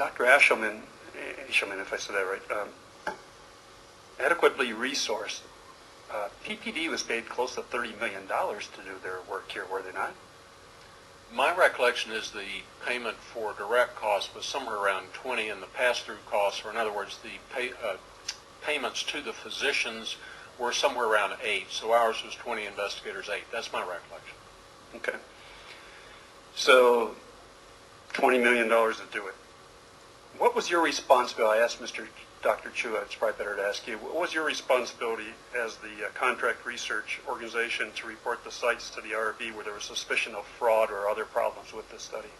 Dr. Eshelman, if I said that right, adequately resourced. PPD was paid close to $30 million to do their work here, were they not? My recollection is the payment for direct costs was somewhere around 20, and the pass-through costs, or in other words, the payments to the physicians were somewhere around 8. So ours was 20, investigators 8. That's my recollection. Okay. So $20 million to do it. What was your responsibility? I asked Dr. Chua, it's probably better to ask you. What was your responsibility as the contract research organization to report the sites to the IRB where there was suspicion of fraud or other problems with this study?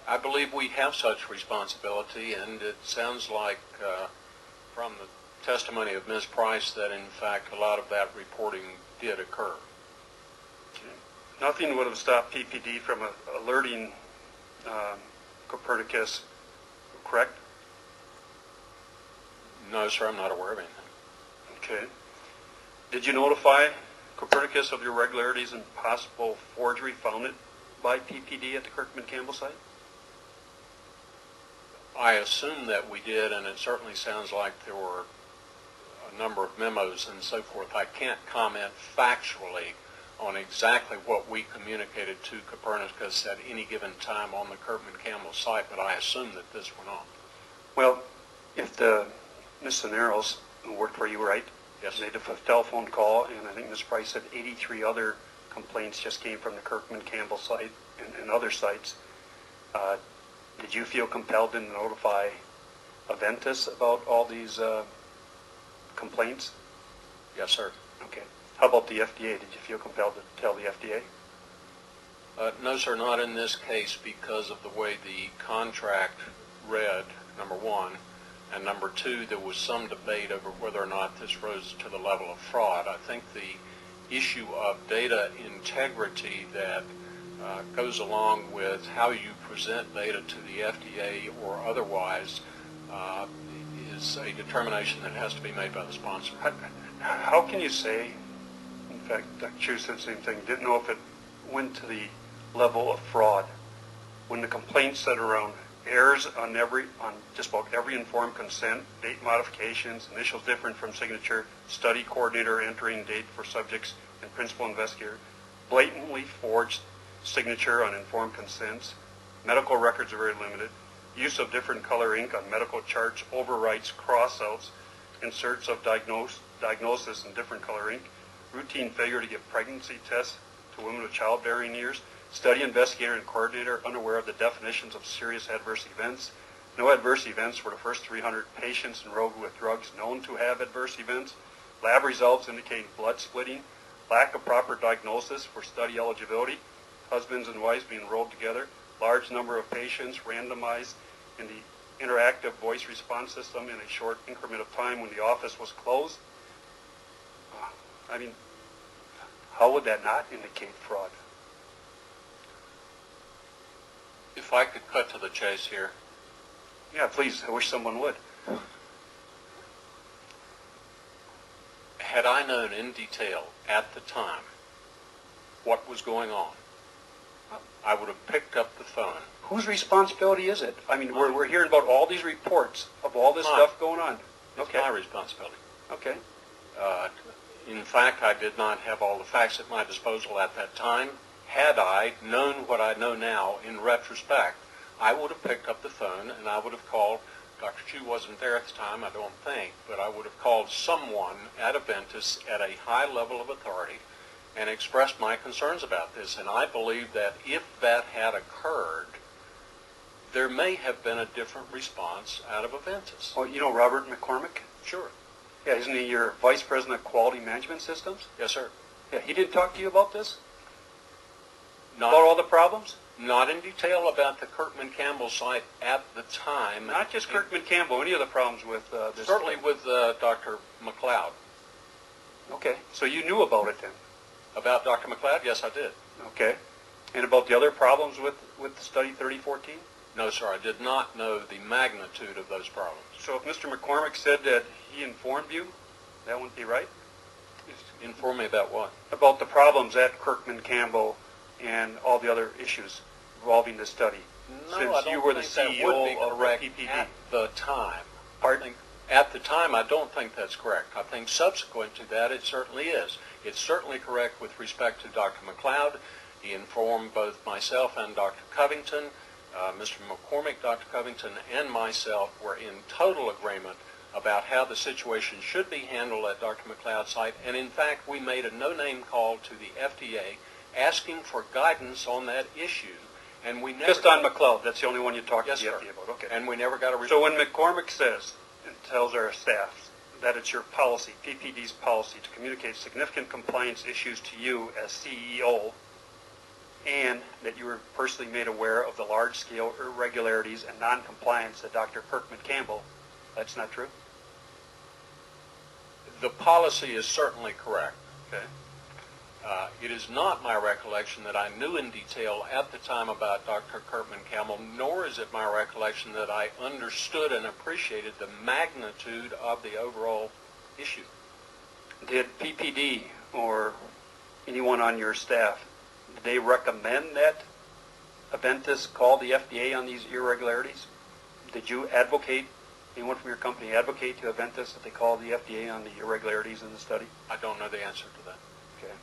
I believe we have such responsibility, and it sounds like from the testimony of Ms. Price that, in fact, a lot of that reporting did occur. Okay. Nothing would have stopped PPD from alerting Copernicus, correct? No, sir, I'm not aware of anything. Okay. Did you notify Copernicus of your irregularities and possible forgery found by PPD at the Kirkman Campbell site? I assume that we did, and it certainly sounds like there were a number of memos and so forth. I can't comment factually on exactly what we communicated to Copernicus at any given time on the Kirkman Campbell site, but I assume that this went on. Well, if Ms. Cineros, who worked for you, right? Yes. Made a telephone call, and I think Ms. Price said 83 other complaints just came from the Kirkman Campbell site and other sites. Did you feel compelled to notify Aventis about all these complaints? Yes, sir. Okay. How about the FDA? Did you feel compelled to tell the FDA? No, sir, not in this case because of the way the contract read, number one, and number two, there was some debate over whether or not this rose to the level of fraud. I think the issue of data integrity that goes along with how you present data to the FDA or otherwise is a determination that has to be made by the sponsor. How can you say, in fact, Dr. Chu said the same thing, didn't know if it went to the level of fraud when the complaint said around errors on just about every informed consent, date modifications, initials different from signature, study coordinator entering date for subjects and principal investigator, blatantly forged signature on informed consents, medical records are very limited, use of different color ink on medical charts, overwrites, crossouts, inserts of diagnosis in different color ink, routine failure to give pregnancy tests to women with childbearing years, study investigator and coordinator unaware of the definitions of serious adverse events, no adverse events for the first 300 patients enrolled with drugs known to have adverse events, lab results indicating blood splitting, lack of proper diagnosis for study eligibility, husbands and wives being enrolled together, large number of patients randomized in the interactive voice response system in a short increment of time when the office was closed. I mean, how would that not indicate fraud? If I could cut to the chase here. Yeah, please. I wish someone would. Had I known in detail at the time what was going on, I would have picked up the phone. Whose responsibility is it? I mean, we're hearing about all these reports of all this stuff going on. It's my responsibility. Okay. In fact, I did not have all the facts at my disposal at that time. Had I known what I know now in retrospect, I would have picked up the phone and I would have called. Dr. Chu wasn't there at the time, I don't think, but I would have called someone at Aventis at a high level of authority and expressed my concerns about this. And I believe that if that had occurred, there may have been a different response out of Aventis. Well, you know Robert McCormick? Sure. Yeah, isn't he your Vice President of Quality Management Systems? Yes, sir. Yeah, he didn't talk to you about this? Not, about all the problems? Not in detail about the Kirkman Campbell site at the time. Not just Kirkman Campbell, any of the problems with this? Certainly with Dr. McLeod. Okay, so you knew about it then? About Dr. McLeod? Yes, I did. Okay. And about the other problems with the study 3014? No, sir, I did not know the magnitude of those problems. So if Mr. McCormick said that he informed you, that wouldn't be right? Inform me about what? About the problems at Kirkman Campbell and all the other issues involving this study. No, since I don't you were the think that CEO would be of the correct PPD? at the time. Pardon? At the time, I don't think that's correct. I think subsequent to that, it certainly is. It's certainly correct with respect to Dr. McLeod. He informed both myself and Dr. Covington. Mr. McCormick, Dr. Covington, and myself were in total agreement about how the situation should be handled at Dr. McLeod's site. And in fact, we made a no-name call to the FDA asking for guidance on that issue. And we never Just on McLeod, that's the only one you talked Yes, to the sir. FDA about, okay. And we never got a response. So when McCormick says and tells our staff that it's your policy, PPD's policy, to communicate significant compliance issues to you as CEO, and that you were personally made aware of the large-scale irregularities and non-compliance at Dr. Kirkman Campbell, that's not true? The policy is certainly correct. Okay. It is not my recollection that I knew in detail at the time about Dr. Kirkman Campbell, nor is it my recollection that I understood and appreciated the magnitude of the overall issue. Did PPD or anyone on your staff, did they recommend that Aventis call the FDA on these irregularities? Did you advocate, anyone from your company advocate to Aventis that they call the FDA on the irregularities in the study? I don't know the answer to that. Okay.